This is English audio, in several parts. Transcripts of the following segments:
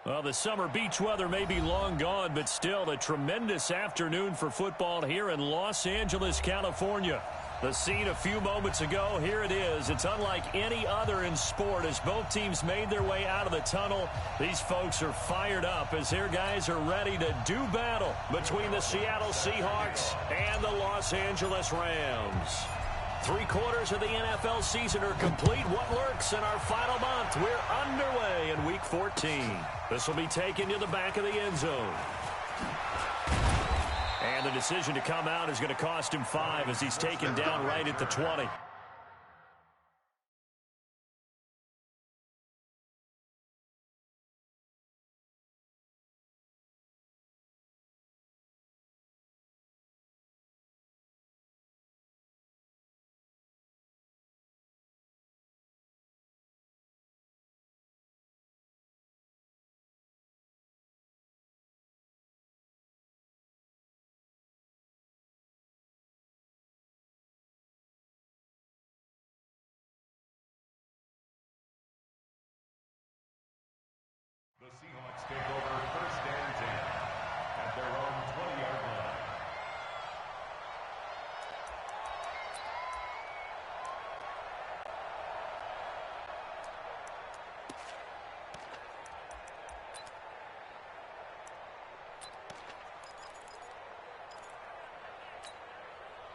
Well, the summer beach weather may be long gone, but still a tremendous afternoon for football here in Los Angeles, California. The scene a few moments ago, here it is. It's unlike any other in sport as both teams made their way out of the tunnel. These folks are fired up as their guys are ready to do battle between the Seattle Seahawks and the Los Angeles Rams. 3/4 of the NFL season are complete. What lurks in our final month? We're underway in Week 14. This will be taken to the back of the end zone. And the decision to come out is going to cost him 5 as he's taken down right at the 20. The Seahawks take over 1st and 10 at their own 20-yard line.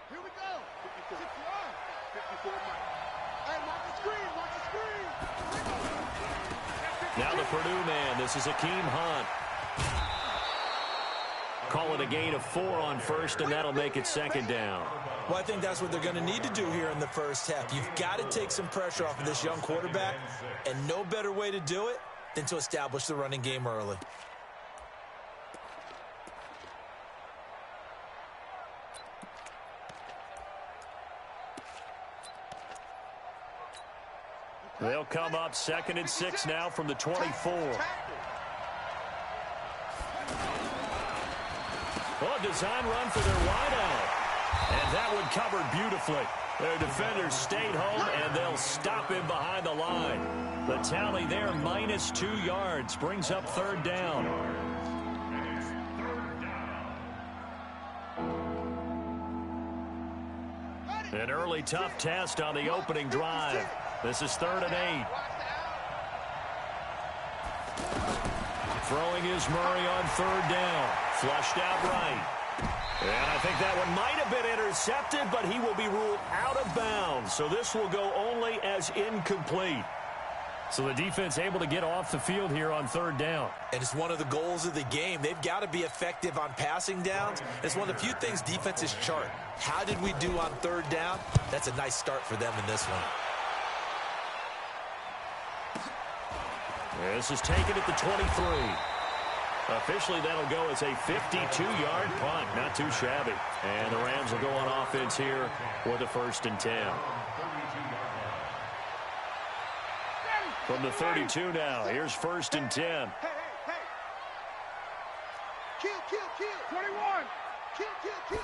Here we go. 54. 54. Hey, watch the screen. Watch the screen. Now the Purdue man, this is Akeem Hunt. Call it a gain of 4 on first, and that'll make it 2nd down. Well, I think that's what they're going to need to do here in the first half. You've got to take some pressure off of this young quarterback, and no better way to do it than to establish the running game early. They'll come up 2nd and 6 now from the 24. Oh, design run for their wideout. And that one covered beautifully. Their defenders stayed home, and they'll stop him behind the line. The tally there, -2 yards, brings up 3rd down. An early tough test on the opening drive. This is 3rd and 8. Throwing is Murray on 3rd down. Flushed out right. And I think that one might have been intercepted, but he will be ruled out of bounds. So this will go only as incomplete. So the defense able to get off the field here on 3rd down. And it's one of the goals of the game. They've got to be effective on passing downs. It's one of the few things defenses chart. How did we do on 3rd down? That's a nice start for them in this one. This is taken at the 23. Officially, that'll go as a 52-yard punt. Not too shabby. And the Rams will go on offense here with a 1st and 10. From the 32 now, here's 1st and 10. Hey. Kill. 21. Kill.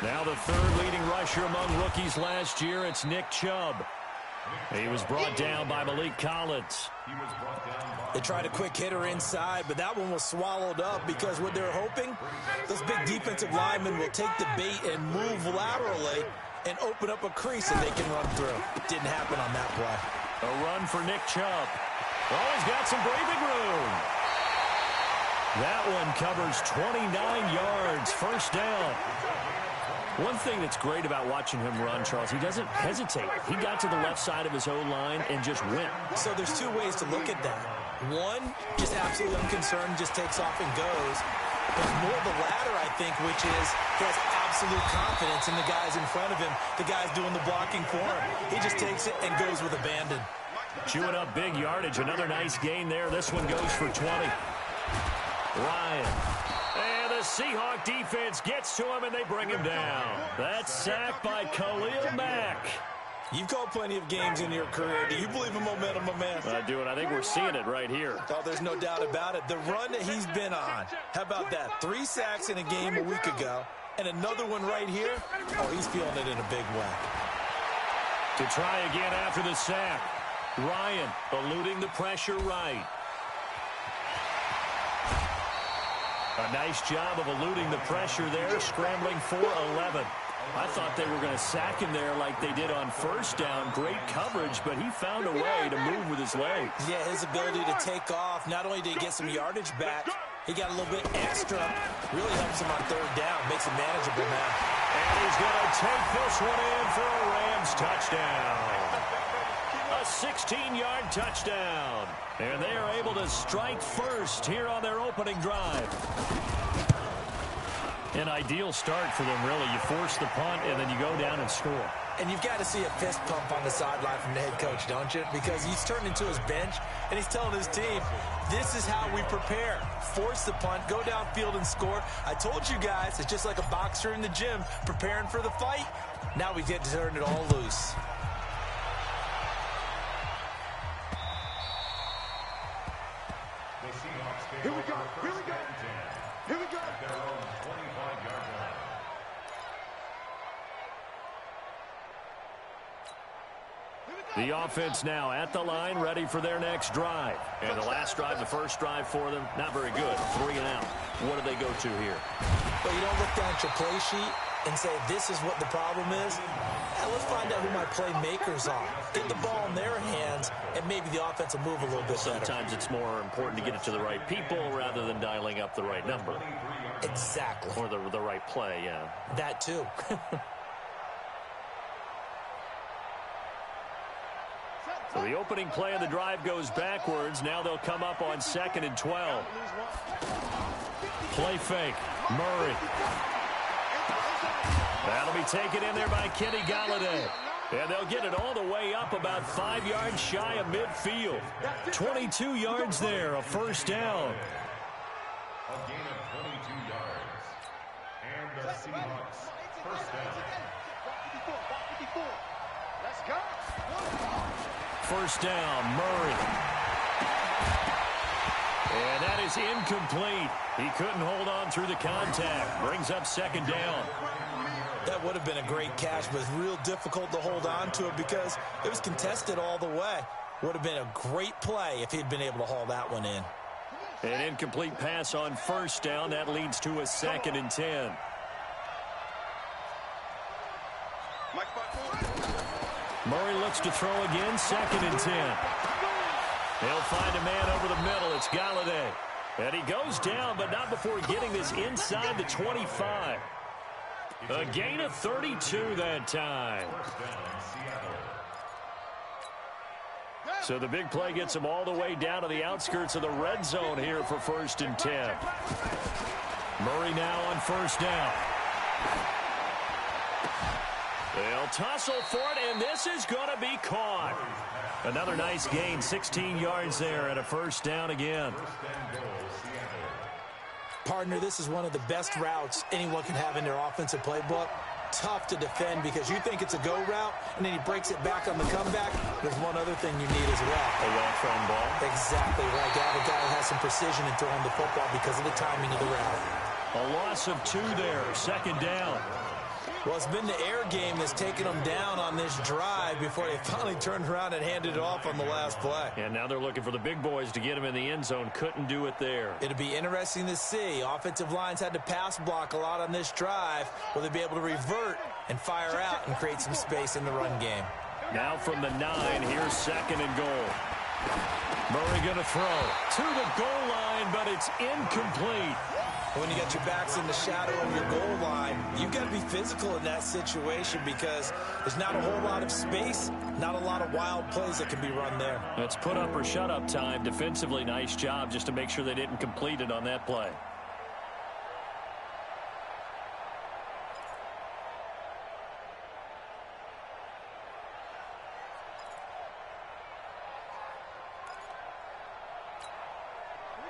Now the 3rd leading rusher among rookies last year, it's Nick Chubb. He was brought down by Malik Collins. They tried a quick hitter inside, but that one was swallowed up because what they're hoping, those big defensive linemen will take the bait and move laterally and open up a crease that they can run through. Didn't happen on that play. A run for Nick Chubb. Oh, he's got some breathing room. That one covers 29 yards, 1st down. One thing that's great about watching him run, Charles, he doesn't hesitate. He got to the left side of his O-line and just went. So there's 2 ways to look at that. One, just absolutely unconcerned, just takes off and goes. But more the latter, I think, which is he has absolute confidence in the guys in front of him, the guys doing the blocking for him. He just takes it and goes with abandon. Chewing up big yardage. Another nice gain there. This one goes for 20. Ryan. And the Seahawk defense gets to him, and they bring him down. That's sacked by Khalil Mack. You've called plenty of games in your career. Do you believe in momentum, my man? I do, and I think we're seeing it right here. Oh, there's no doubt about it. The run that he's been on. How about that? 3 sacks in a game a week ago, and another one right here. Oh, he's feeling it in a big way. To try again after the sack. Ryan eluding the pressure right. A nice job of eluding the pressure there, scrambling for 11. I thought they were going to sack him there like they did on first down. Great coverage, but he found a way to move with his legs. Yeah, his ability to take off, not only did he get some yardage back, he got a little bit extra. Really helps him on third down, makes it manageable now. And he's going to take this one in for a Rams touchdown. A 16-yard touchdown. And they are able to strike first here on their opening drive. An ideal start for them, really. You force the punt, and then you go down and score. And you've got to see a fist pump on the sideline from the head coach, don't you? Because he's turned into his bench, and he's telling his team, this is how we prepare. Force the punt, go downfield and score. I told you guys, it's just like a boxer in the gym preparing for the fight. Now we get to turn it all loose. Here we go. Here we go. Here we go. Their own 25-yard line. The offense now at the line, ready for their next drive. And the last drive, the first drive for them, not very good. 3 and out. What do they go to here? Well, you don't look down at your play sheet and say, this is what the problem is. Now, let's find out who my playmakers are. Get the ball in their hands, and maybe the offense will move a little bit better. Sometimes it's more important to get it to the right people rather than dialing up the right number. Exactly. Or the right play, yeah. That too. So the opening play of the drive goes backwards. Now they'll come up on 2nd and 12. Play fake. Murray. That'll be taken in there by Kenny Galladay. And they'll get it all the way up about 5 yards shy of midfield. 22 yards there, a first down. A gain of 22 yards. And the Seahawks first down. Let's go. First down, Murray. And that is incomplete. He couldn't hold on through the contact. Brings up 2nd down. That would have been a great catch, but it's real difficult to hold on to it because it was contested all the way. Would have been a great play if he'd been able to haul that one in. An incomplete pass on first down. That leads to a 2nd and 10. Murray looks to throw again. 2nd and 10. They'll find a man over the middle. It's Galladay. And he goes down, but not before getting this inside the 25. A gain of 32 that time. So the big play gets him all the way down to the outskirts of the red zone here for 1st and 10. Murray now on first down. They'll tussle for it, and this is going to be caught. Another nice gain, 16 yards there, and a first down again. Partner, this is one of the best routes anyone can have in their offensive playbook. Tough to defend because you think it's a go route, and then he breaks it back on the comeback. There's one other thing you need as well. A well-thrown ball. Exactly right. You have a guy who has some precision in throwing the football because of the timing of the route. A loss of 2 there, 2nd down. Well, it's been the air game that's taken them down on this drive before they finally turned around and handed it off on the last play. And now they're looking for the big boys to get him in the end zone. Couldn't do it there. It'll be interesting to see. Offensive lines had to pass block a lot on this drive. Will they be able to revert and fire out and create some space in the run game? Now from the 9, here's 2nd and goal. Murray going to throw to the goal line, but it's incomplete. When you got your backs in the shadow of your goal line, you've got to be physical in that situation because there's not a whole lot of space, not a lot of wild plays that can be run there. It's put up or shut up time. Defensively, nice job just to make sure they didn't complete it on that play.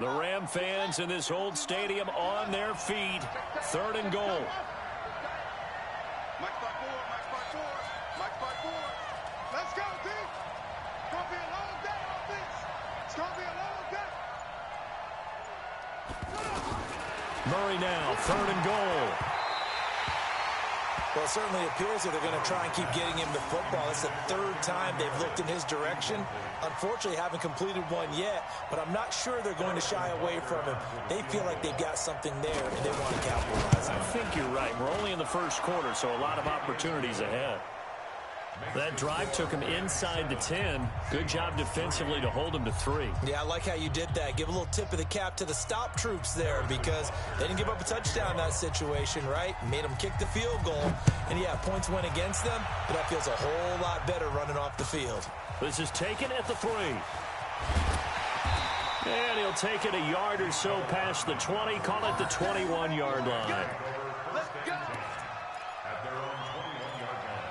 The Ram fans in this old stadium on their feet. 3rd and goal. Mike 5-4. Let's go, D. It's going to be a long day on this. It's going to be a long day. Murray now, 3rd and goal. Well, it certainly appears that they're going to try and keep getting him the football. It's the third time they've looked in his direction. Unfortunately, haven't completed one yet, but I'm not sure they're going to shy away from him. They feel like they've got something there, and they want to capitalize on it. I think you're right. We're only in the first quarter, so a lot of opportunities ahead. That drive took him inside the 10. Good job defensively to hold him to 3. Yeah, I like how you did that. Give a little tip of the cap to the stop troops there because they didn't give up a touchdown in that situation, right? Made them kick the field goal. And, yeah, points went against them, but that feels a whole lot better running off the field. This is taken at the 3. And he'll take it a yard or so past the 20. Call it the 21-yard line. Let's go. At their own 21-yard line.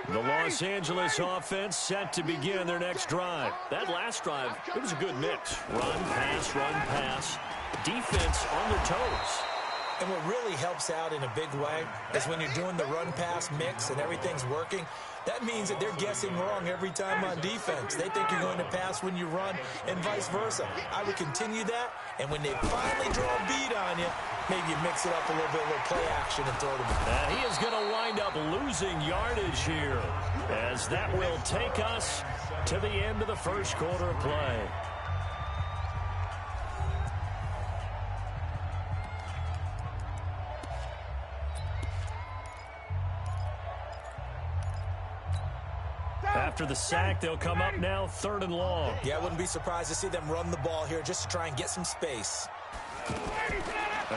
The Los Angeles offense set to begin their next drive. That last drive, it was a good mix. Run, pass, defense on their toes. And what really helps out in a big way is when you're doing the run-pass mix and everything's working, that means that they're guessing wrong every time on defense. They think you're going to pass when you run and vice versa. I would continue that, and when they finally draw a beat on you, maybe you mix it up a little bit, a little play action and throw them. And he is going to wind up losing yardage here, as that will take us to the end of the first quarter of play. After the sack, they'll come up now 3rd and long. Yeah, I wouldn't be surprised to see them run the ball here just to try and get some space.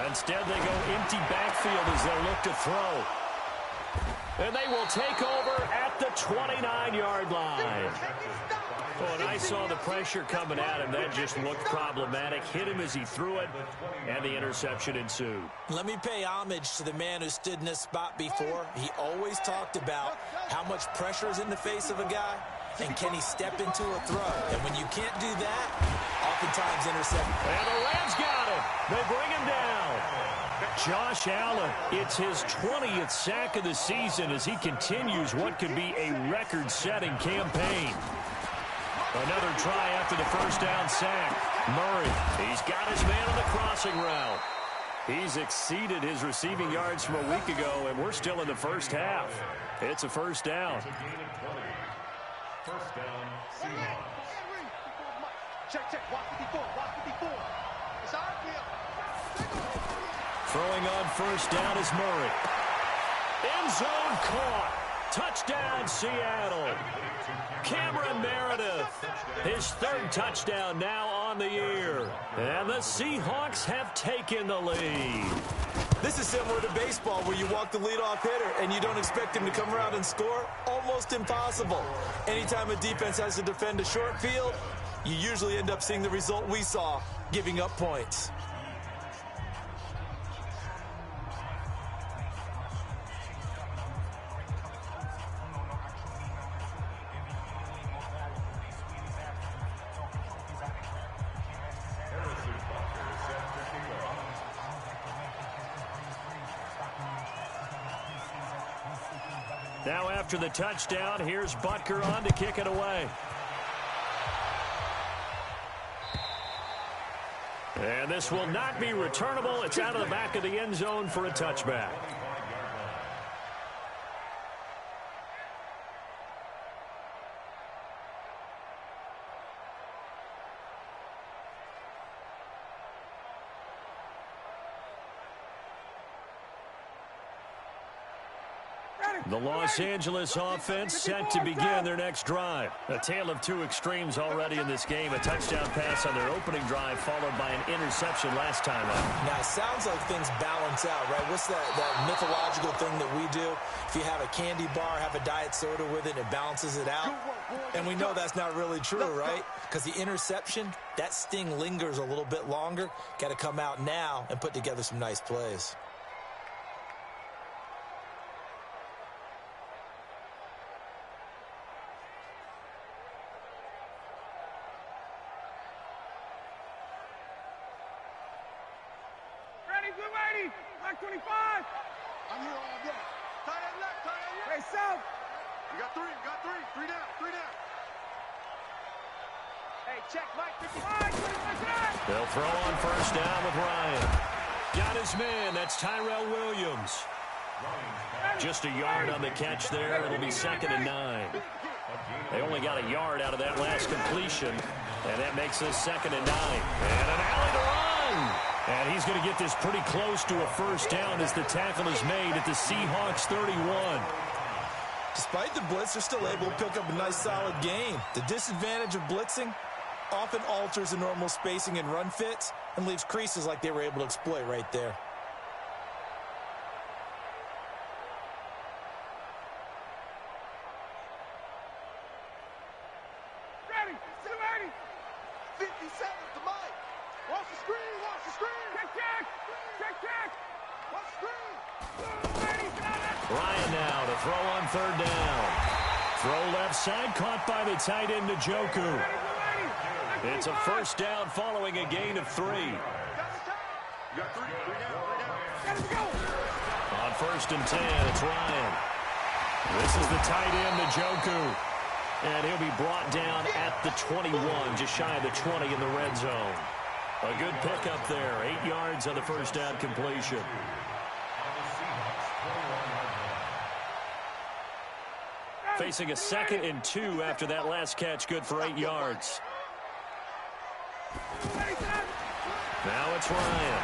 Instead, they go empty backfield as they look to throw. And they will take over at the 29-yard line. Oh, and I saw the pressure coming at him. That just looked problematic. Hit him as he threw it, and the interception ensued. Let me pay homage to the man who stood in this spot before. He always talked about how much pressure is in the face of a guy, and can he step into a throw. And when you can't do that, oftentimes intercept. And the Rams got him. They bring him down. Josh Allen, it's his 20th sack of the season as he continues what could be a record-setting campaign. Another try after the first down sack. Murray, he's got his man on the crossing route. He's exceeded his receiving yards from a week ago, and we're still in the first half. It's a first down. It's a gain of 20. First down, Seahawks. Check. Watch 54. It's our field. Throwing on first down is Murray. End zone caught. Touchdown, Seattle. Cameron Meredith, his 3rd touchdown now on the year. And the Seahawks have taken the lead. This is similar to baseball where you walk the leadoff hitter and you don't expect him to come around and score. Almost impossible. Anytime a defense has to defend a short field, you usually end up seeing the result we saw, giving up points. Now after the touchdown, here's Butker on to kick it away. And this will not be returnable. It's out of the back of the end zone for a touchback. The Los Angeles offense set to begin their next drive. A tale of two extremes already in this game. A touchdown pass on their opening drive followed by an interception last time out. Now, it sounds like things balance out, right? What's that mythological thing that we do? If you have a candy bar, have a diet soda with it, it balances it out. And we know that's not really true, right? Because the interception, that sting lingers a little bit longer. Got to come out now and put together some nice plays. Black 25. I'm here all day. Tight end left, tight end left. Hey, south. You got three. Three down. They'll throw on first down with Ryan. Got his man. That's Tyrell Williams. Just a yard on the catch there. It'll be 2nd and 9. They only got a yard out of that last completion, and that makes this 2nd and 9. And an alley to run. And he's going to get this pretty close to a first down as the tackle is made at the Seahawks 31. Despite the blitz, they're still able to pick up a nice solid gain. The disadvantage of blitzing often alters the normal spacing and run fits and leaves creases like they were able to exploit right there. Ready, 50 seconds to Mike. Watch the screen, watch the screen. Check. Watch the screen. Ryan now to throw on 3rd down. Throw left side, caught by the tight end Njoku. It's a first down following a gain of 3. On 1st and 10, it's Ryan. This is the tight end Njoku. And he'll be brought down at the 21, just shy of the 20 in the red zone. A good pickup there, 8 yards on the first down completion. Facing a 2nd and 2 after that last catch, good for 8 yards. Now it's Ryan.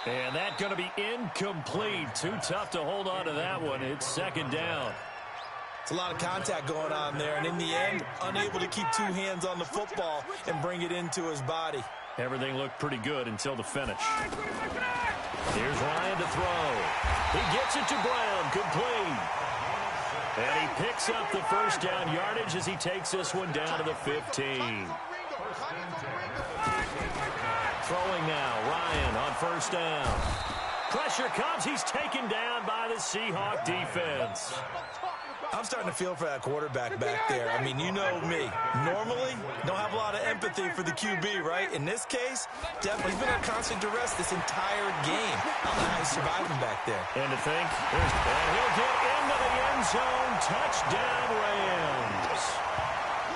And that's going to be incomplete. Too tough to hold on to that one. It's 2nd down. It's a lot of contact going on there, and in the end, unable to keep 2 hands on the football and bring it into his body. Everything looked pretty good until the finish. Here's Ryan to throw. He gets it to Brown, complete. And he picks up the first down yardage as he takes this one down to the 15. Throwing now, Ryan on first down. Pressure comes. He's taken down by the Seahawk defense. I'm starting to feel for that quarterback back there. I mean, you know me. Normally, don't have a lot of empathy for the QB, right? In this case, definitely he's been under constant duress this entire game. I don't know how he's surviving back there. And to think, and he'll get into the end zone. Touchdown, Rams.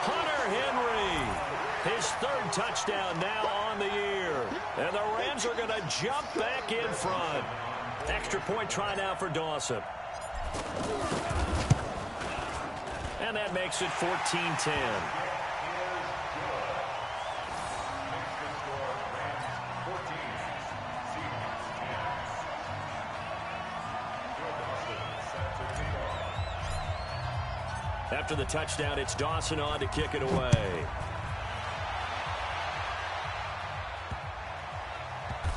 Hunter Henry, his 3rd touchdown now on the year. And the Rams are going to jump back in front. Extra point try now for Dawson. And that makes it 14-10. After the touchdown, it's Dawson on to kick it away.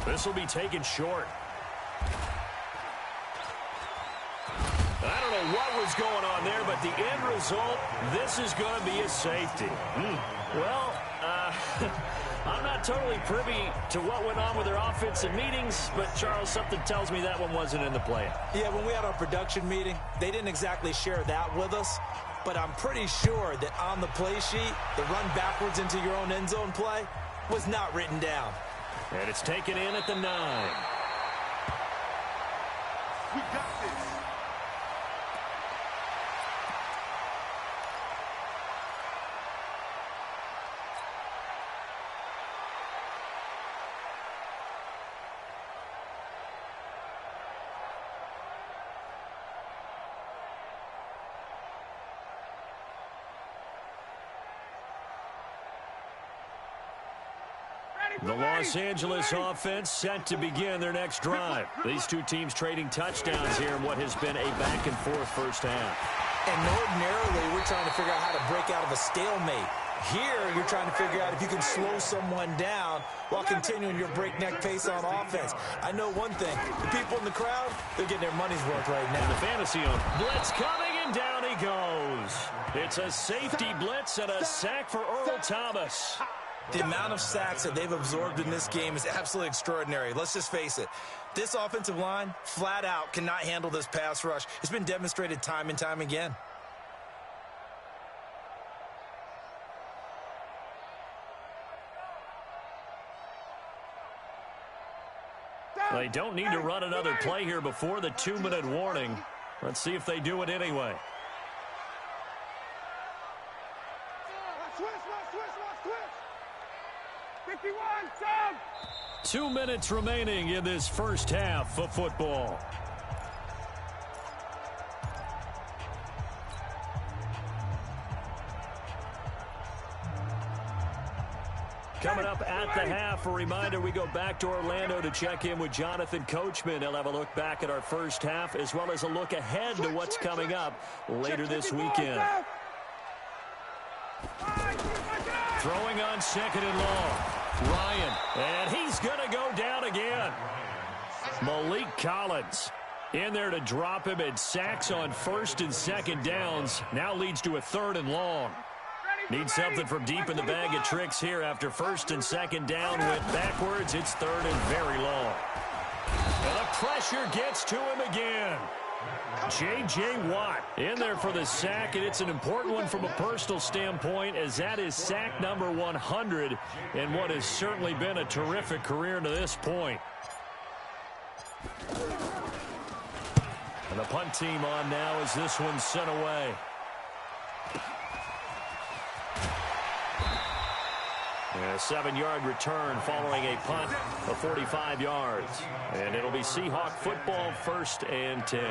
This will be taken short. I don't know what was going on there, but the end result, this is going to be a safety. Well, I'm not totally privy to what went on with their offensive meetings, but, Charles, something tells me that one wasn't in the plan. Yeah, when we had our production meeting, they didn't exactly share that with us, but I'm pretty sure that on the play sheet, the run backwards into your own end zone play was not written down. And it's taken in at the 9. We got this. The Los Angeles offense set to begin their next drive. These two teams trading touchdowns here in what has been a back-and-forth first half. And ordinarily, we're trying to figure out how to break out of a stalemate. Here, you're trying to figure out if you can slow someone down while continuing your breakneck pace on offense. I know one thing. The people in the crowd, they're getting their money's worth right now. And the fantasy on blitz coming, and down he goes. It's a safety blitz and a sack for Earl Thomas. The amount of sacks that they've absorbed in this game is absolutely extraordinary. Let's just face it. This offensive line, flat out, cannot handle this pass rush. It's been demonstrated time and time again. They don't need to run another play here before the 2-minute warning. Let's see if they do it anyway. Switch, 2 minutes remaining in this first half of football. Coming up at the half, a reminder, we go back to Orlando to check in with Jonathan Coachman. He'll have a look back at our first half as well as a look ahead to what's coming up later this weekend. Throwing on 2nd and long. Ryan, and he's going to go down again. Malik Collins in there to drop him, and sacks on 1st and 2nd downs. Now leads to a 3rd and long. Need something from deep in the bag of tricks here after 1st and 2nd down. Went backwards. It's 3rd and very long. And the pressure gets to him again. J.J. Watt in there for the sack, and it's an important one from a personal standpoint, as that is sack number 100 in what has certainly been a terrific career to this point. And the punt team on now as this one's sent away. A 7-yard return following a punt of 45 yards. And it'll be Seahawk football, 1st and 10.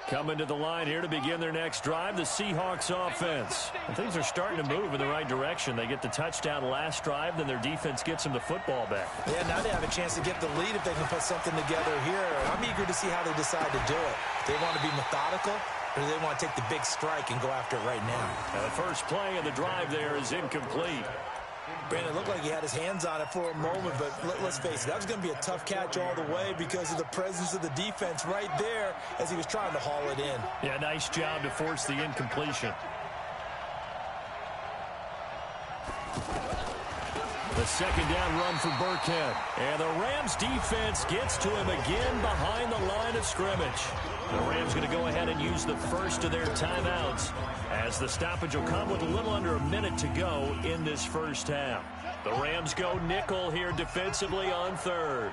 Coming to the line here to begin their next drive, the Seahawks offense. And things are starting to move in the right direction. They get the touchdown last drive, then their defense gets them the football back. Yeah, now they have a chance to get the lead if they can put something together here. I'm eager to see how they decide to do it. Do they want to be methodical, or do they want to take the big strike and go after it right now? Now the first play of the drive there is incomplete. Brandon, it looked like he had his hands on it for a moment, but let's face it, that was going to be a tough catch all the way because of the presence of the defense right there as he was trying to haul it in. Yeah, nice job to force the incompletion. The 2nd down run for Burkhead. And the Rams defense gets to him again behind the line of scrimmage. The Rams going to go ahead and use the first of their timeouts as the stoppage will come with a little under a minute to go in this first half. The Rams go nickel here defensively on 3rd.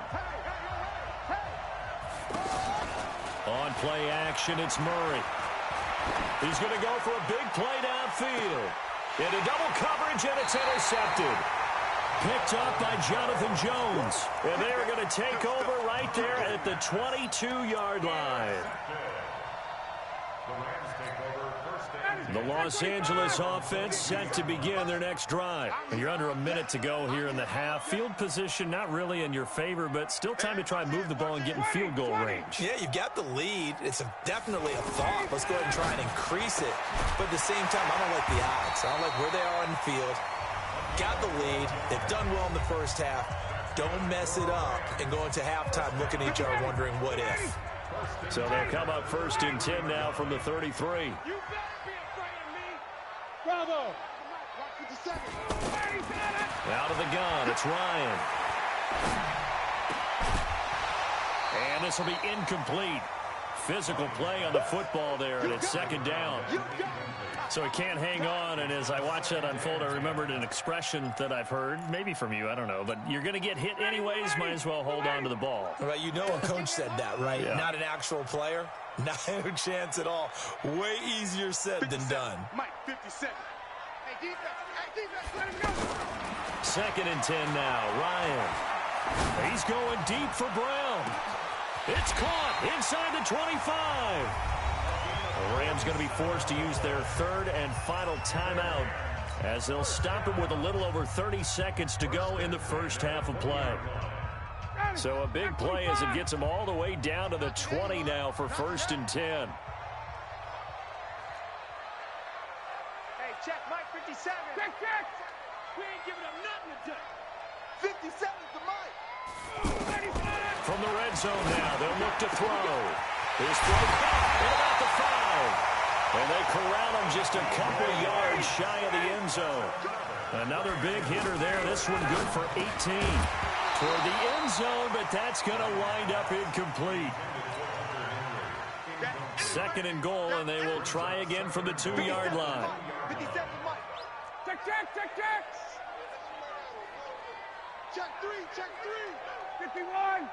On play action, it's Murray. He's going to go for a big play downfield. Into double coverage, and it's intercepted. Picked up by Jonathan Jones. And they're going to take over right there at the 22-yard line. The Los Angeles offense set to begin their next drive. You're under a minute to go here in the half. Field position not really in your favor, but still time to try and move the ball and get in field goal range. Yeah, you've got the lead. It's definitely a thought. Let's go ahead and try and increase it. But at the same time, I don't like the odds. I don't like where they are on the field. Got the lead. They've done well in the first half. Don't mess it up and go into halftime looking at each other wondering what if. So they'll come up 1st and 10 now from the 33. You better be afraid of me. Bravo. Out of the gun, it's Ryan. And this will be incomplete. Physical play on the football there, and it's 2nd down. So he can't hang on, and as I watch that unfold, I remembered an expression that I've heard, maybe from you, I don't know, but you're going to get hit anyways, might as well hold on to the ball. Right, you know a coach said that, right? Yeah. Not an actual player. No chance at all. Way easier said than done. Mike, 57. Hey, defense, let him go. 2nd and 10 now, Ryan. He's going deep for Brown. It's caught inside the 25. The Rams going to be forced to use their 3rd and final timeout as they'll stop him with a little over 30 seconds to go in the first half of play. So a big play as it gets him all the way down to the 20 now for 1st and 10. Hey, check Mike 57. Check. We ain't giving up nothing to do. 57's the Mike. From the red zone now, they'll look to throw. His throw caught at about the 5. And they corral him just a couple yards shy of the end zone. Another big hitter there. This one good for 18. Toward the end zone, but that's going to wind up incomplete. 2nd and goal, and they will try again from the 2-yard line. 57 Mike. Check. Check 3. 51.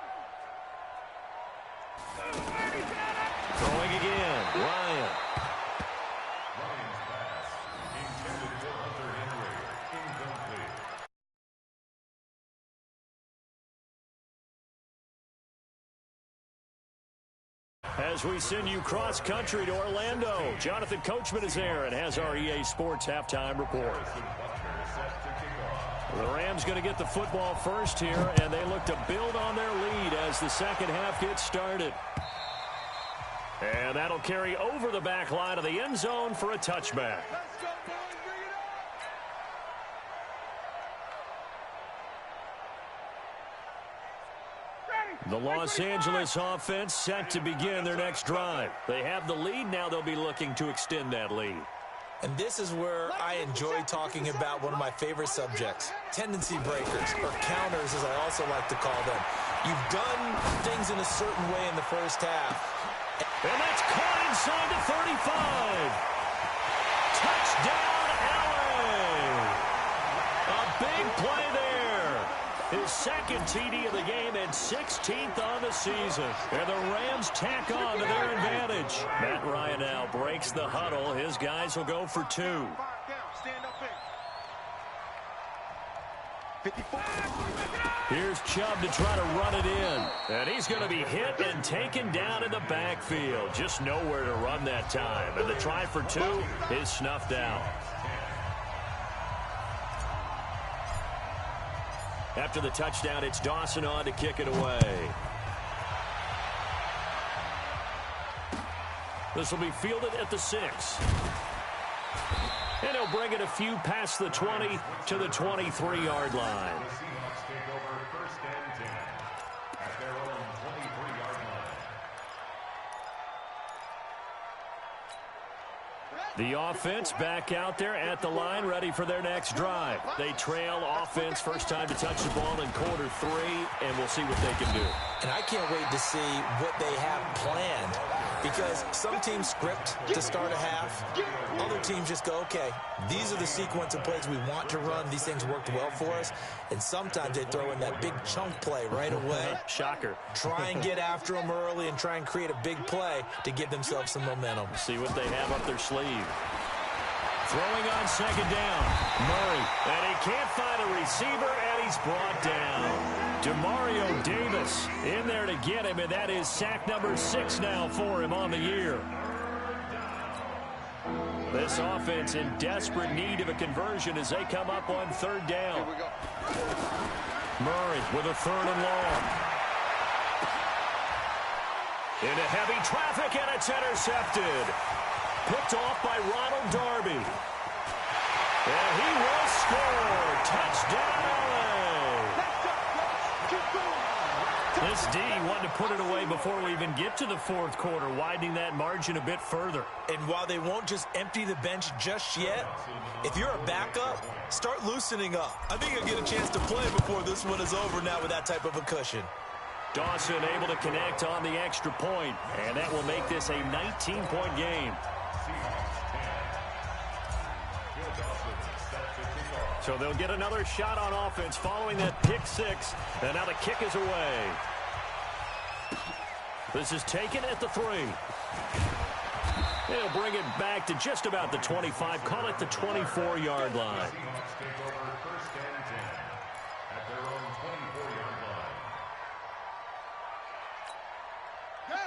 As we send you cross-country to Orlando, Jonathan Coachman is there and has our EA Sports halftime report. The Rams going to get the football first here, and they look to build on their lead as the second half gets started. And that'll carry over the back line of the end zone for a touchback. The Los Angeles offense set to begin their next drive. They have the lead. Now they'll be looking to extend that lead. And this is where I enjoy talking about one of my favorite subjects, tendency breakers, or counters as I also like to call them. You've done things in a certain way in the first half. And that's caught inside the 35. Touchdown, LA. A big play there. His second TD of the game and 16th on the season. And the Rams tack on to their advantage. Matt Ryan now breaks the huddle. His guys will go for 2. Here's Chubb to try to run it in. And he's going to be hit and taken down in the backfield. Just nowhere to run that time. And the try for 2 is snuffed out. After the touchdown, it's Dawson on to kick it away. This will be fielded at the 6. And he'll bring it a few past the 20 to the 23-yard line. The offense back out there at the line, ready for their next drive. They trail offense, first time to touch the ball in quarter 3, and we'll see what they can do. And I can't wait to see what they have planned, because some teams script to start a half. Other teams just go, okay, these are the sequence of plays we want to run. These things worked well for us. And sometimes they throw in that big chunk play right away. Shocker. Try and get after them early and try and create a big play to give themselves some momentum. See what they have up their sleeve. Throwing on second down. Murray. And he can't find a receiver, and he's brought down. Demario Davis in there to get him, and that is sack number 6 now for him on the year. This offense in desperate need of a conversion as they come up on third down. Murray with a 3rd and long. Into heavy traffic, and it's intercepted. Picked off by Ronald Darby. And he will score. Touchdown, LA. This D wanted to put it away before we even get to the 4th quarter, widening that margin a bit further. And while they won't just empty the bench just yet, if you're a backup, start loosening up. I think you'll get a chance to play before this one is over now with that type of a cushion. Dawson able to connect on the extra point, and that will make this a 19-point game. So they'll get another shot on offense following that pick 6, and now the kick is away. This is taken at the 3. They'll bring it back to just about the 25, call it the 24-yard line.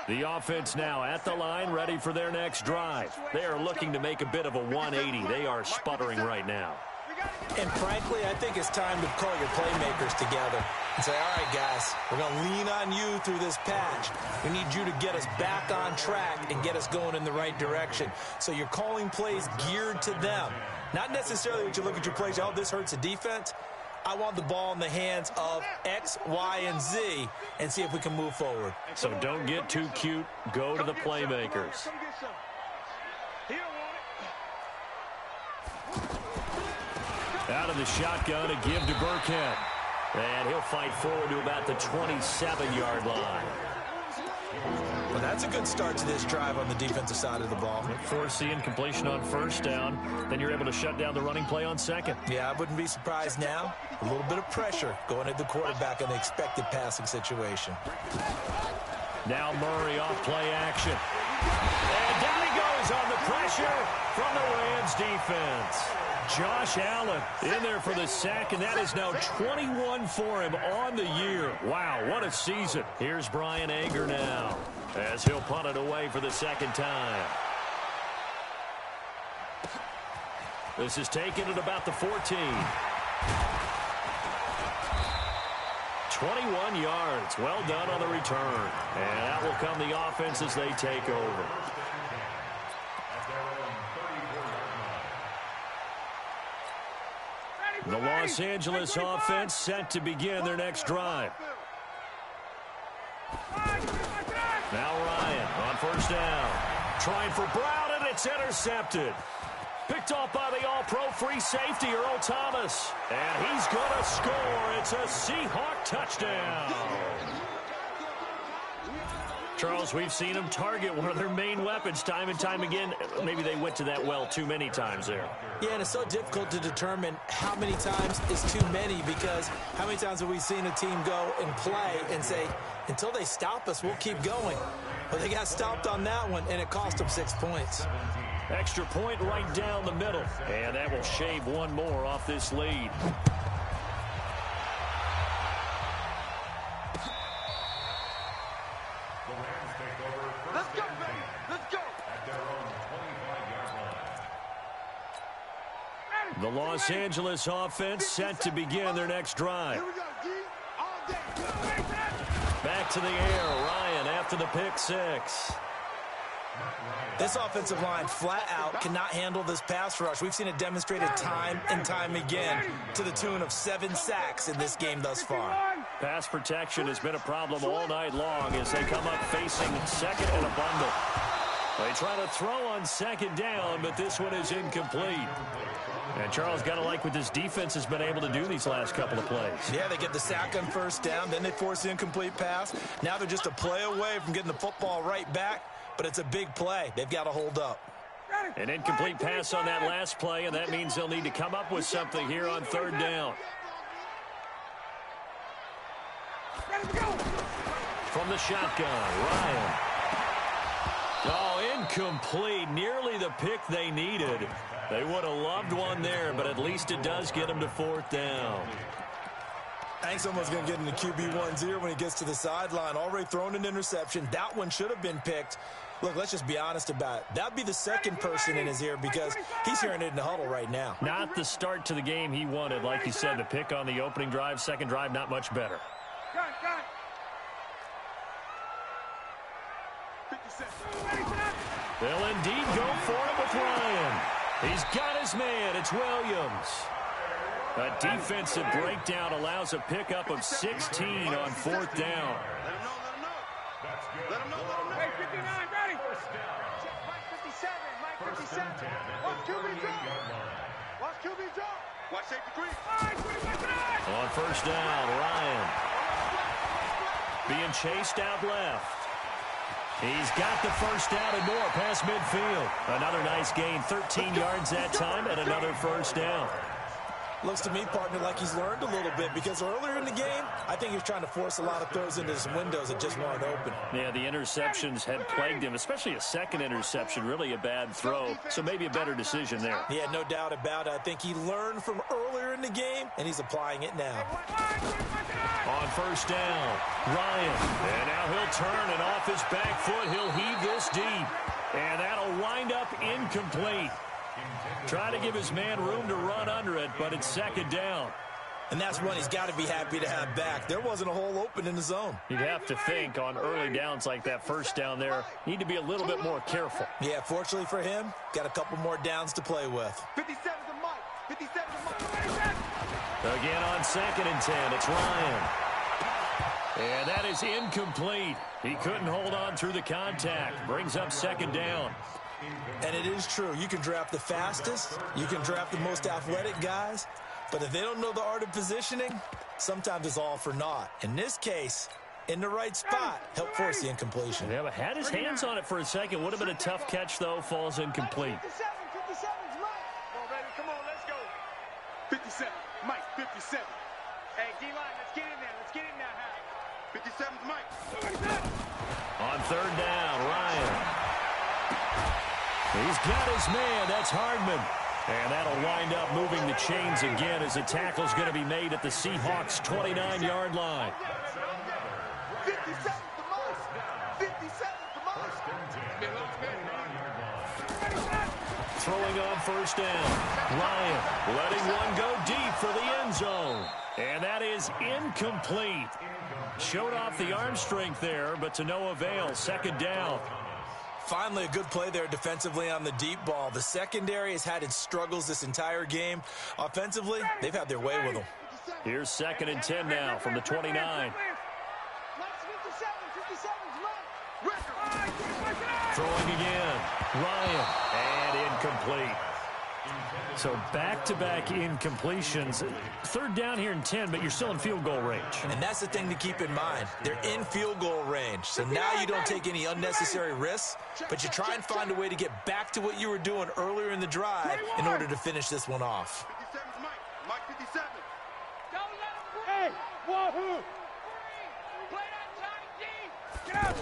The offense now at the line, ready for their next drive. They are looking to make a bit of a 180. They are sputtering right now. And frankly, I think it's time to call your playmakers together and say, all right, guys, we're going to lean on you through this patch. We need you to get us back on track and get us going in the right direction. So you're calling plays geared to them. Not necessarily when you look at your plays, oh, this hurts the defense. I want the ball in the hands of X, Y, and Z and see if we can move forward. So don't get too cute. Go to the playmakers. Out of the shotgun, a give to Burkhead. And he'll fight forward to about the 27-yard line. Well, that's a good start to this drive on the defensive side of the ball. Forcing completion on first down. Then you're able to shut down the running play on second. Yeah, I wouldn't be surprised now. A little bit of pressure going at the quarterback in the expected passing situation. Now Murray off play action. And down he goes on the pressure from the Rams defense. Josh Allen in there for the sack, and that is now 21 for him on the year. Wow, what a season. Here's Brian Anger now. As as he'll punt it away for the second time. This is taken at about the 14. 21 yards. Well done on the return. And out will come the offense as they take over. The Los Angeles offense set to begin their next drive. Now Ryan on first down. Trying for Brown, and it's intercepted. Picked off by the all-pro free safety, Earl Thomas. And he's going to score. It's a Seahawk touchdown. Charles, we've seen them target one of their main weapons time and time again. Maybe they went to that well too many times there. Yeah, and it's so difficult to determine how many times is too many, because how many times have we seen a team go and play and say, until they stop us, we'll keep going. But they got stopped on that one, and it cost them 6 points. Extra point right down the middle. And that will shave one more off this lead. Let's go, baby. Let's go. At their own 25-yard line. The Los Angeles offense set to begin their next drive. Here we go, D. All day. Back to the air, Ryan after the pick six. This offensive line flat out cannot handle this pass rush. We've seen it demonstrated time and time again to the tune of 7 sacks in this game thus far. Pass protection has been a problem all night long as they come up facing second and a bundle. They try to throw on second down, but this one is incomplete. And Charles, got to like what this defense has been able to do these last couple of plays. Yeah, they get the sack on first down, then they force the incomplete pass. Now they're just a play away from getting the football right back, but it's a big play. They've got to hold up. An incomplete pass on that last play, and that means they'll need to come up with something here on third down. From the shotgun, Ryan. Oh, incomplete. Nearly the pick they needed. They would have loved one there, but at least it does get them to fourth down. I think someone's going to get into QB1's ear when he gets to the sideline. Already thrown an interception. That one should have been picked. Look, let's just be honest about it. That would be the second person in his ear because he's hearing it in the huddle right now. Not the start to the game he wanted. Like you said, the pick on the opening drive, second drive, not much better. They'll indeed go for it with Ryan. He's got his man. It's Williams. A defensive breakdown allows a pickup of 16 on fourth down. Let him know. Hey, 59, ready. Mike 57, Mike 57. Watch QB drop. Watch QB drop. Watch safety green. On first down, Ryan. Being chased out left. He's got the first down and more past midfield. Another nice gain, 13 yards that time, and another first down. Looks to me, partner, like he's learned a little bit because earlier in the game, I think he was trying to force a lot of throws into his windows that just weren't open. Yeah, the interceptions had plagued him, especially a second interception, really a bad throw, so maybe a better decision there. Yeah, no doubt about it. I think he learned from earlier in the game, and he's applying it now. On first down, Ryan, and now he'll turn, and off his back foot, he'll heave this deep, and that'll wind up incomplete. Trying to give his man room to run under it, but it's second down. And that's one he's got to be happy to have back. There wasn't a hole open in the zone. You'd have to think on early downs like that first down there, need to be a little bit more careful. Yeah, fortunately for him, got a couple more downs to play with. 57 to Mike. 57 to Mike. Again on second and 10, it's Ryan. And that is incomplete. He couldn't hold on through the contact. Brings up second down. And it is true. You can draft the fastest. You can draft the most athletic guys. But if they don't know the art of positioning, sometimes it's all for naught. In this case, in the right spot, help force the incompletion. Yeah, but had his hands on it for a second. Would have been a tough catch, though. Falls incomplete. 57's Mike. Come on, let's go. 57, Mike, 57. Hey, D-line, let's get in there. Let's get in there, Hal. 57's Mike. On third down, Ryan. He's got his man. That's Hardman. And that'll wind up moving the chains again as the tackle's going to be made at the Seahawks' 29-yard line. Throwing on first down. Ryan letting one go deep for the end zone. And that is incomplete. Showed off the arm strength there, but to no avail. Second down. Finally, a good play there defensively on the deep ball. The secondary has had its struggles this entire game. Offensively, they've had their way with them. Here's 2nd and 10 now from the 29. Throwing again. Ryan. And incomplete. So back-to-back incompletions. 3rd down here and 10, but you're still in field goal range. And that's the thing to keep in mind. They're in field goal range. So now you don't take any unnecessary risks, but you try and find a way to get back to what you were doing earlier in the drive in order to finish this one off. 57's Mike. Mike 57. Don't let him play. Wahoo. Play that time, D. Get out.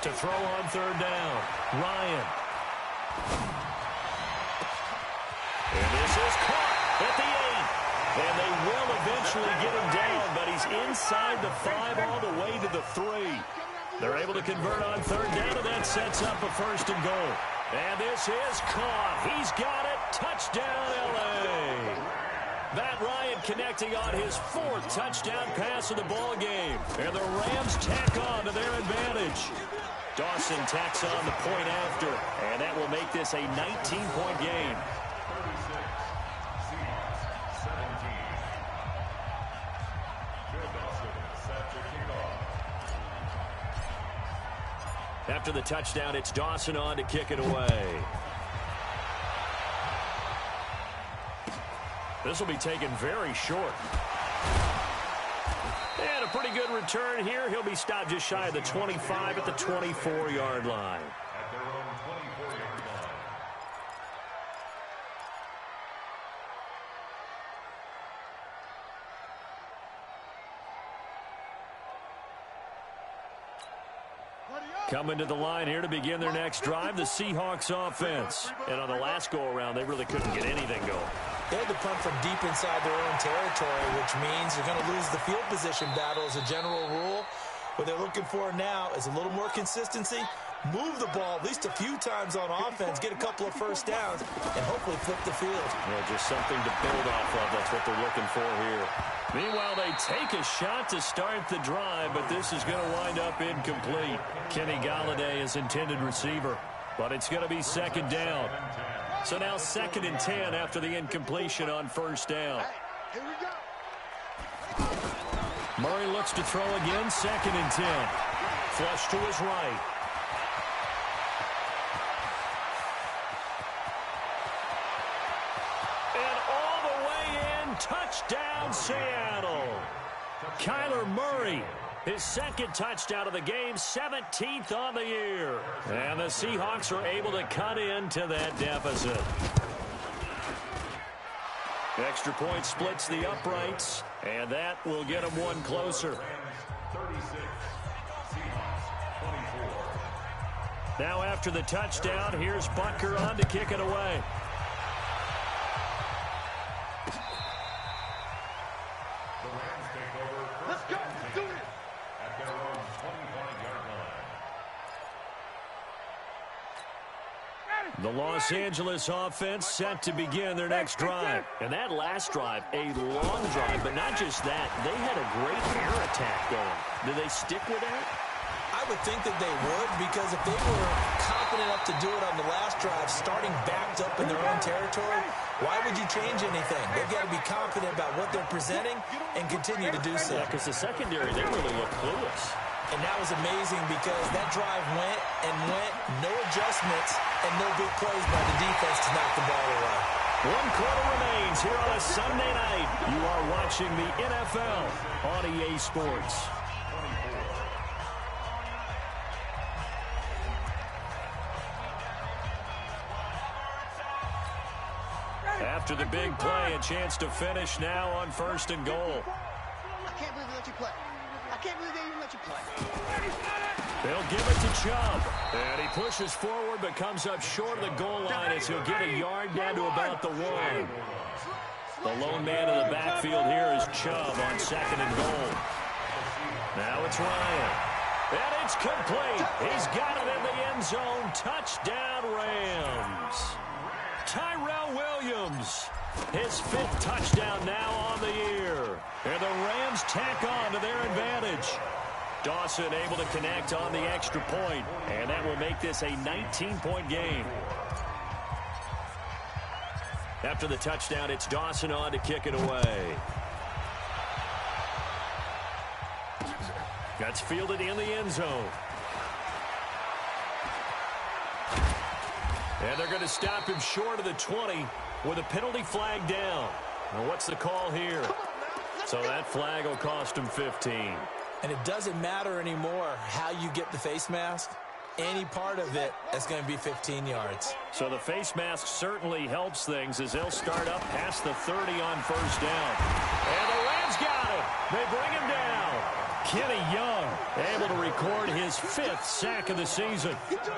To throw on 3rd down. Ryan. And this is caught at the 8. And they will eventually get him down, but he's inside the 5 all the way to the 3. They're able to convert on 3rd down, and that sets up a 1st and goal. And this is caught. He's got it. Touchdown, L.A. Matt Ryan connecting on his 4th touchdown pass of the ball game. And the Rams tack on to their advantage. Dawson tacks on the point after, and that will make this a 19-point game. After the touchdown, it's Dawson on to kick it away. This will be taken very short. And a pretty good return here. He'll be stopped just shy of the 25 at the 24-yard line. At their own 24-yard line. Coming to the line here to begin their next drive, the Seahawks offense. And on the last go-around, they really couldn't get anything going. They had to punt from deep inside their own territory, which means you're going to lose the field position battle as a general rule. What they're looking for now is a little more consistency, move the ball at least a few times on offense, get a couple of first downs, and hopefully flip the field. Yeah, just something to build off of. That's what they're looking for here. Meanwhile, they take a shot to start the drive, but this is going to wind up incomplete. Kenny Galladay is intended receiver, but it's going to be 2nd down. So now 2nd and 10 after the incompletion on 1st down. Here we go. Murray looks to throw again, 2nd and 10. Flush to his right. And all the way in, touchdown Seattle. Kyler Murray, his 2nd touchdown of the game, 17th on the year. And the Seahawks are able to cut into that deficit. Extra point splits the uprights, and that will get them one closer. 36, Seahawks 24. Now after the touchdown, here's Butker on to kick it away. The Rams take over Let's first go. and Let's do 10 it. at their own 25-yard line. The Los Angeles offense set to begin their next drive. And that last drive, a long drive, but not just that. They had a great air attack going. Do they stick with that? I would think that they would, because if they were confident enough to do it on the last drive, starting backed up in their own territory, why would you change anything? They've got to be confident about what they're presenting and continue to do so. Yeah, because the secondary, they really look clueless. And that was amazing because that drive went and went, no adjustments, and no big plays by the defense to knock the ball away. 1 quarter remains here on a Sunday night. You are watching the NFL on EA Sports. After the big play, a chance to finish now on 1st and goal. I can't believe they let you play. I can't believe they even let you play. They'll give it to Chubb. And he pushes forward but comes up short of the goal line as he'll get a yard down to about the 1. The lone man in the backfield here is Chubb on 2nd and goal. Now it's Ryan. And it's complete. He's got it in the end zone. Touchdown, Rams. Tyrell Williams, his 5th touchdown now on the year. And the Rams tack on to their advantage. Dawson able to connect on the extra point, and that will make this a 19-point game. After the touchdown, it's Dawson on to kick it away. That's fielded in the end zone. And they're going to stop him short of the 20 with a penalty flag down. Now, what's the call here? So that flag will cost him 15. And it doesn't matter anymore how you get the face mask. Any part of it is going to be 15 yards. So the face mask certainly helps things as they'll start up past the 30 on first down. And the Rams got him. They bring him down. Kenny Young able to record his 5th sack of the season.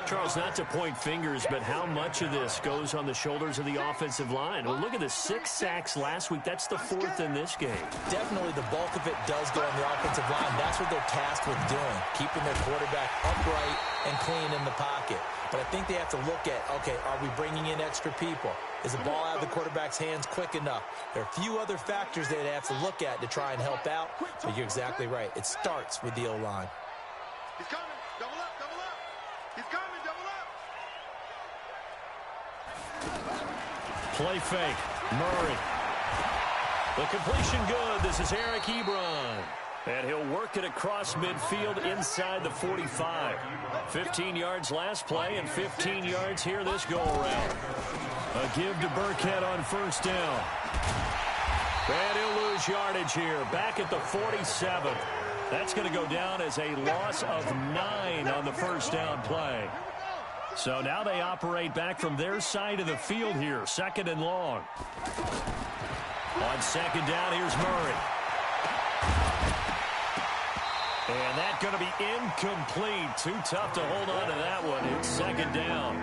Charles, not to point fingers, but how much of this goes on the shoulders of the offensive line? Well, look at the 6 sacks last week. That's the 4th in this game. Definitely the bulk of it does go on the offensive line. That's what they're tasked with doing, keeping their quarterback upright and clean in the pocket. But I think they have to look at, okay, are we bringing in extra people? Is the ball out of the quarterback's hands quick enough? There are a few other factors they'd have to look at to try and help out, but you're exactly right. It starts with the O-line. He's coming. Double up, double up. He's coming, double up. Play fake. Murray. The completion good. This is Eric Ebron. And he'll work it across midfield inside the 45. 15 yards last play and 15 yards here this go-around. A give to Burkhead on first down. And he'll lose yardage here. Back at the 47. That's going to go down as a loss of 9 on the first down play. So now they operate back from their side of the field here. 2nd and long. On 2nd down, here's Murray. And that's going to be incomplete. Too tough to hold on to that one. It's 2nd down.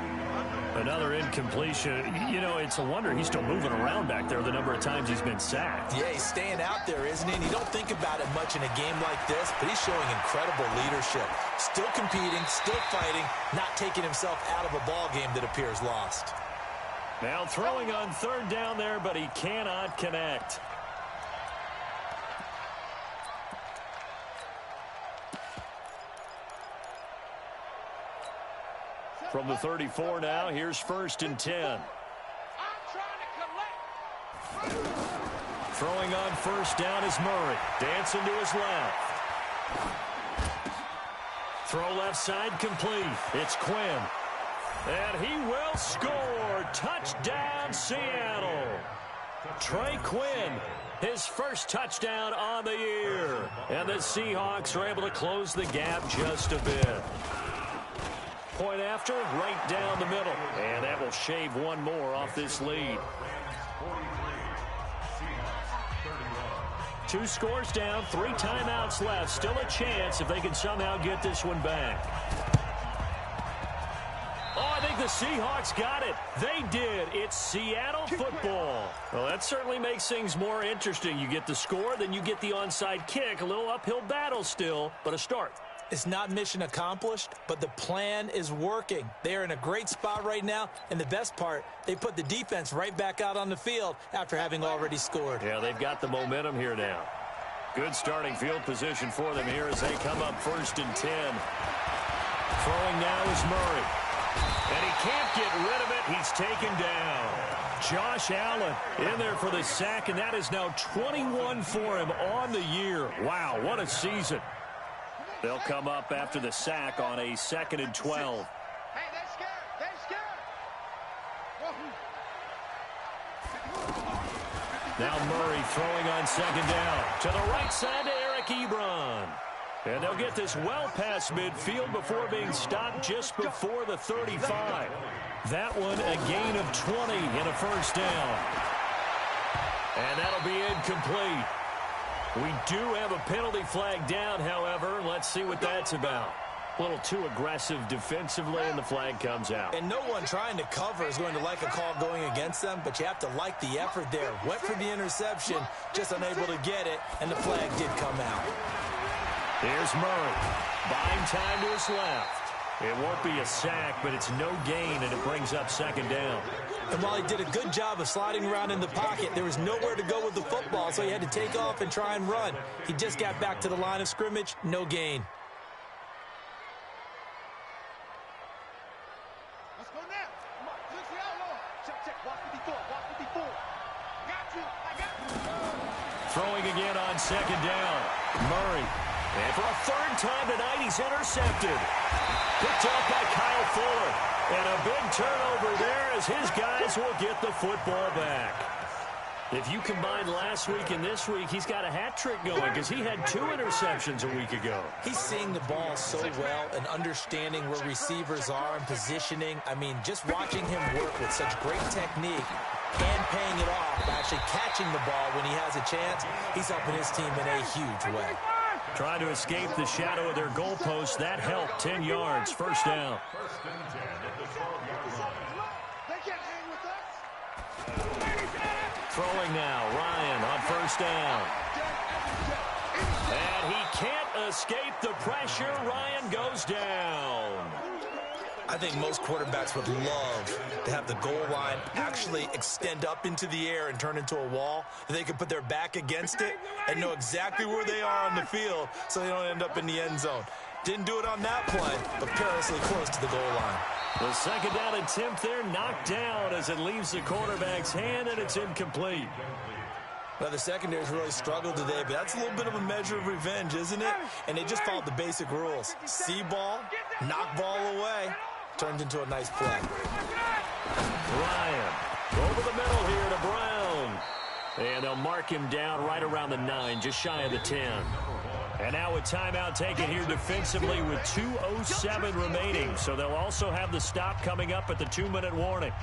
Another incompletion. You know, it's a wonder he's still moving around back there the number of times he's been sacked. Yeah, he's staying out there, isn't he? And you don't think about it much in a game like this, but he's showing incredible leadership. Still competing, still fighting, not taking himself out of a ball game that appears lost. Now throwing on 3rd down there, but he cannot connect. From the 34 now, here's 1st and 10. Throwing on first down is Murray. Dancing to his left. Throw left side complete. It's Quinn. And he will score. Touchdown, Seattle. Trey Quinn, his 1st touchdown on the year. And the Seahawks are able to close the gap just a bit. Point after, right down the middle. And that will shave one more off this lead. 2 scores down, 3 timeouts left. Still a chance if they can somehow get this one back. Oh, I think the Seahawks got it. They did. It's Seattle football. Well, that certainly makes things more interesting. You get the score, then you get the onside kick. A little uphill battle still, but a start. It's not mission accomplished, but the plan is working. They are in a great spot right now, and the best part, they put the defense right back out on the field after having already scored. Yeah, they've got the momentum here now. Good starting field position for them here as they come up 1st and 10. Throwing now is Murray. And he can't get rid of it. He's taken down. Josh Allen in there for the sack, and that is now 21 for him on the year. Wow, what a season. They'll come up after the sack on a 2nd and 12. Hey, they're scared. They're scared. Now Murray throwing on 2nd down. To the right side to Eric Ebron. And they'll get this well past midfield before being stopped just before the 35. That one a gain of 20 in a 1st down. And that'll be incomplete. We do have a penalty flag down, however. Let's see what that's about. A little too aggressive defensively, and the flag comes out. And no one trying to cover is going to like a call going against them, but you have to like the effort there. Went for the interception, just unable to get it, and the flag did come out. Here's Murray. Buying time to his left. It won't be a sack, but it's no gain, and it brings up second down. And while he did a good job of sliding around in the pocket, there was nowhere to go with the football, so he had to take off and try and run. He just got back to the line of scrimmage, no gain. Let's go now. Come on, look the outlaw. Check. Walk 54. Got you. I got you. Throwing again on second down. Murray. And for a third time tonight, he's intercepted. Picked off by Kyle Fuller. And a big turnover there as his guys will get the football back. If you combine last week and this week, he's got a hat trick going because he had 2 interceptions a week ago. He's seeing the ball so well and understanding where receivers are and positioning. I mean, just watching him work with such great technique and paying it off, actually catching the ball when he has a chance, he's helping his team in a huge way. Trying to escape the shadow of their goalpost. That helped. 10 yards. First down. They can't hang with us. Throwing now. Ryan on first down. And he can't escape the pressure. Ryan goes down. I think most quarterbacks would love to have the goal line actually extend up into the air and turn into a wall. They could put their back against it and know exactly where they are on the field so they don't end up in the end zone. Didn't do it on that play, but perilously close to the goal line. The second down attempt there knocked down as it leaves the quarterback's hand, and it's incomplete. Well, the secondary's really struggled today, but that's a little bit of a measure of revenge, isn't it? And they just followed the basic rules. See ball, knock ball away. Turned into a nice play. Ryan over the middle here to Brown. And they'll mark him down right around the 9, just shy of the 10. And now a timeout taken here defensively with 2:07 remaining. So they'll also have the stop coming up at the 2-minute warning.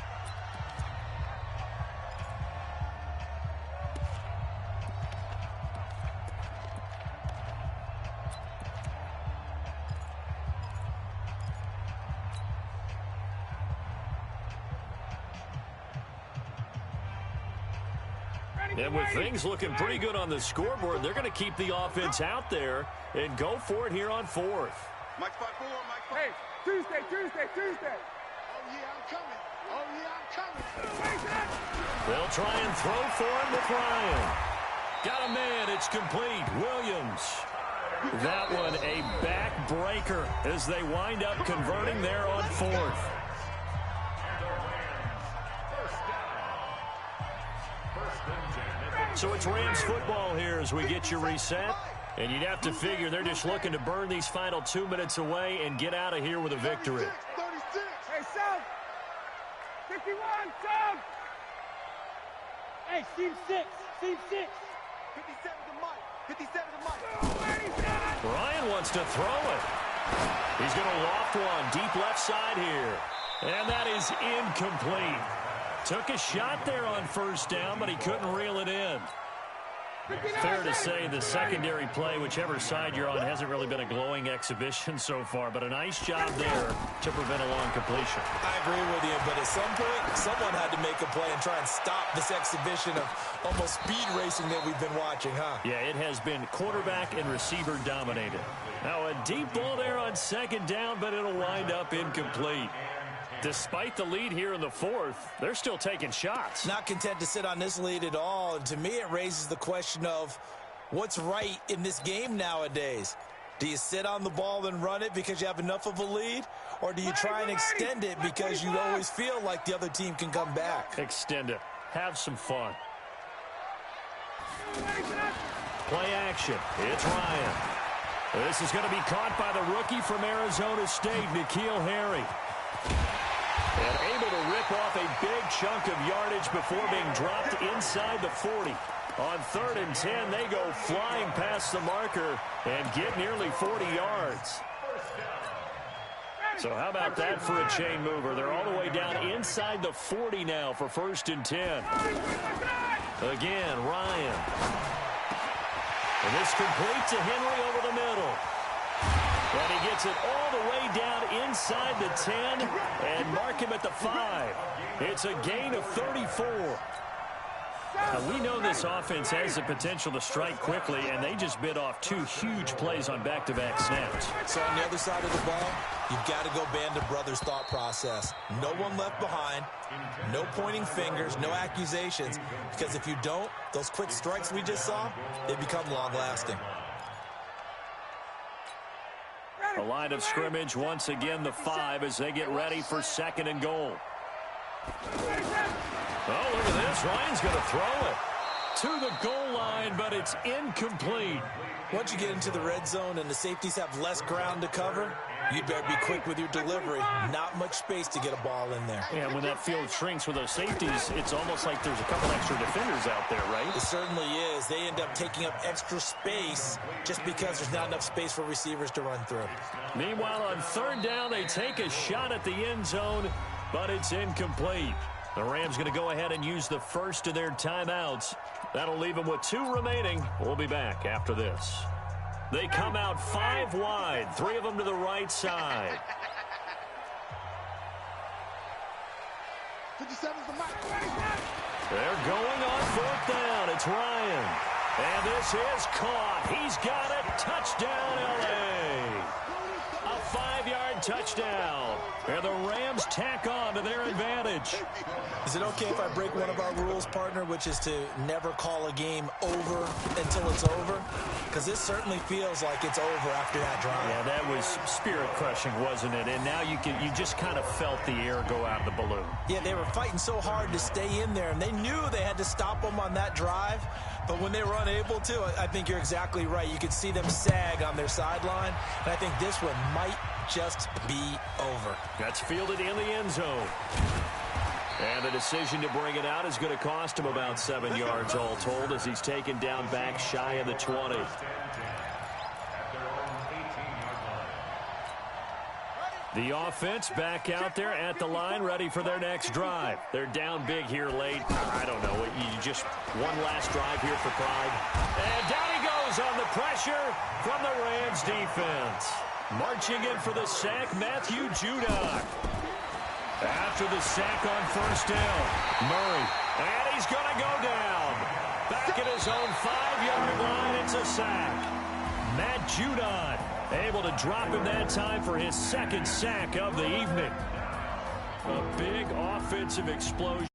And with things looking pretty good on the scoreboard, they're going to keep the offense out there and go for it here on 4th. Mike 5-4, Mike 5. Hey, Tuesday. Oh, yeah, I'm coming. They'll try and throw for him with Ryan. Got a man. It's complete. Williams. That one a backbreaker as they wind up converting there on 4th. So it's Rams football here as we get you reset. And you'd have to figure they're just looking to burn these final 2 minutes away and get out of here with a victory. 36. Hey, Sam. 51, Sam. Hey, Team 6. 57 to Mike. Ryan wants to throw it. He's going to loft one deep left side here. And that is incomplete. Took a shot there on first down, but he couldn't reel it in. Fair to say the secondary play, whichever side you're on, hasn't really been a glowing exhibition so far, but a nice job there to prevent a long completion. I agree with you, but at some point, someone had to make a play and try and stop this exhibition of almost speed racing that we've been watching, huh? Yeah, it has been quarterback and receiver dominated. Now a deep ball there on second down, but it'll wind up incomplete. Despite the lead here in the 4th, they're still taking shots. Not content to sit on this lead at all. And to me, it raises the question of what's right in this game nowadays. Do you sit on the ball and run it because you have enough of a lead? Or do you try and extend it because you always feel like the other team can come back? Extend it. Have some fun. Play action. It's Ryan. This is going to be caught by the rookie from Arizona State, N'Keal Harry. And able to rip off a big chunk of yardage before being dropped inside the 40. On 3rd and 10, they go flying past the marker and get nearly 40 yards. So how about that for a chain mover? They're all the way down inside the 40 now for 1st and 10. Again, Ryan. And this complete to Henry over the middle. And he gets it all the way down inside the 10 and mark him at the 5. It's a gain of 34. We know this offense has the potential to strike quickly, and they just bit off 2 huge plays on back-to-back snaps. So on the other side of the ball, you've got to go Band of Brothers thought process. No one left behind, no pointing fingers, no accusations, because if you don't, those quick strikes we just saw, they become long-lasting. The line of scrimmage, once again, the 5 as they get ready for 2nd and goal. Oh, look at this. Ryan's going to throw it to the goal line, but it's incomplete. Once you get into the red zone and the safeties have less ground to cover, you'd better be quick with your delivery. Not much space to get a ball in there. Yeah, when that field shrinks with those safeties, it's almost like there's a couple extra defenders out there, right? It certainly is. They end up taking up extra space just because there's not enough space for receivers to run through. Meanwhile, on 3rd down, they take a shot at the end zone, but it's incomplete. The Rams going to go ahead and use the first of their timeouts. That'll leave them with 2 remaining. We'll be back after this. They come out 5 wide, 3 of them to the right side. 57's the mark. They're going on 4th down. It's Ryan. And this is caught. He's got it. Touchdown, L.A. A 5-yard touchdown. And the Rams tack on to their advantage. Is it okay if I break one of our rules, partner, which is to never call a game over until it's over? Because this certainly feels like it's over after that drive. Yeah, that was spirit-crushing, wasn't it? And now you just kind of felt the air go out of the balloon. Yeah, they were fighting so hard to stay in there, and they knew they had to stop them on that drive. But when they were unable to, I think you're exactly right. You could see them sag on their sideline, and I think this one might just be over. That's fielded in the end zone. And the decision to bring it out is going to cost him about 7 yards all told as he's taken down back shy of the 20. The offense back out there at the line, ready for their next drive. They're down big here late. I don't know. You just one last drive here for Pride. And down he goes on the pressure from the Rams defense. Marching in for the sack, Matthew Judon. After the sack on 1st down, Murray. And he's going to go down. Back at his own 5-yard line, it's a sack. Matt Judon able to drop him that time for his 2nd sack of the evening. A big offensive explosion.